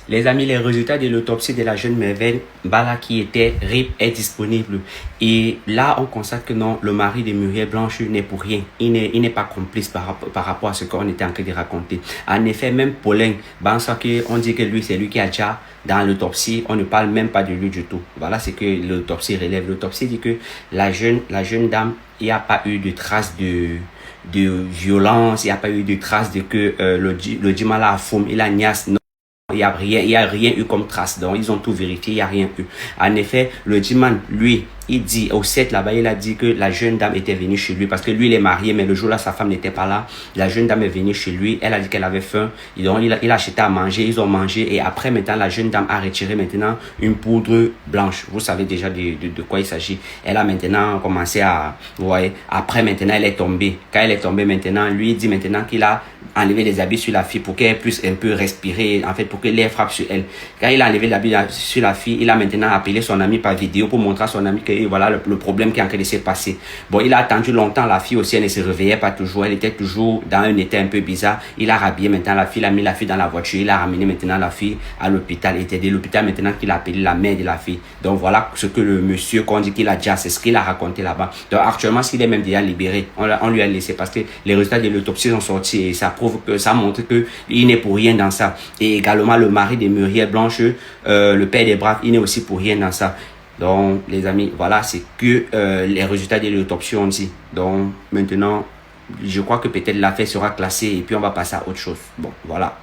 Les amis, les résultats de l'autopsie de la jeune Merveille Bala qui était RIP est disponible. Et là, on constate que non, le mari de Muriel Blanche n'est pour rien. Il n'est pas complice par rapport à ce qu'on était en train de raconter. En effet, même Paulin, on dit que lui, c'est lui qui a déjà dans l'autopsie, on ne parle même pas de lui du tout. Voilà ce que l'autopsie relève. L'autopsie dit que la jeune dame, il n'y a pas eu de traces de violence, il n'y a pas eu de traces de que le Djimala a fumé, il a niasse. Il n'y a rien eu comme trace. Donc, ils ont tout vérifié, il n'y a rien eu. En effet, le Djiman, lui, il dit, au 7 là-bas, il a dit que la jeune dame était venue chez lui parce que lui, il est marié, mais le jour-là, sa femme n'était pas là. La jeune dame est venue chez lui. Elle a dit qu'elle avait faim. Et donc, il a acheté à manger. Ils ont mangé. Et après, maintenant, la jeune dame a retiré maintenant une poudre blanche. Vous savez déjà de quoi il s'agit. Elle a maintenant commencé à, vous voyez, après, maintenant, elle est tombée. Quand elle est tombée maintenant, lui, il dit maintenant qu'il a enlevé les habits sur la fille pour qu'elle puisse un peu respirer, en fait, pour que l'air frappe sur elle. Quand il a enlevé les habits sur la fille, il a maintenant appelé son ami par vidéo pour montrer à son ami que voilà le problème qui est en train de se passer. Bon, il a attendu longtemps, la fille aussi, elle ne se réveillait pas toujours, elle était toujours dans un état un peu bizarre. Il a rhabillé maintenant la fille, il a mis la fille dans la voiture, il a ramené maintenant la fille à l'hôpital. Et c'était de l'hôpital maintenant qu'il a appelé la mère de la fille. Donc voilà ce que le monsieur, qu'on dit qu'il a déjà, c'est ce qu'il a raconté là-bas. Donc actuellement, s'il est même déjà libéré, on lui a laissé parce que les résultats de l'autopsie sont sortis et ça prouve que ça montre que il n'est pour rien dans ça. Et également le mari de Muriel Blanche, le père des braves, il n'est aussi pour rien dans ça. Donc les amis, voilà, c'est que les résultats de l'autopsie ont dit. Donc maintenant, je crois que peut-être l'affaire sera classée et puis on va passer à autre chose. Bon, voilà.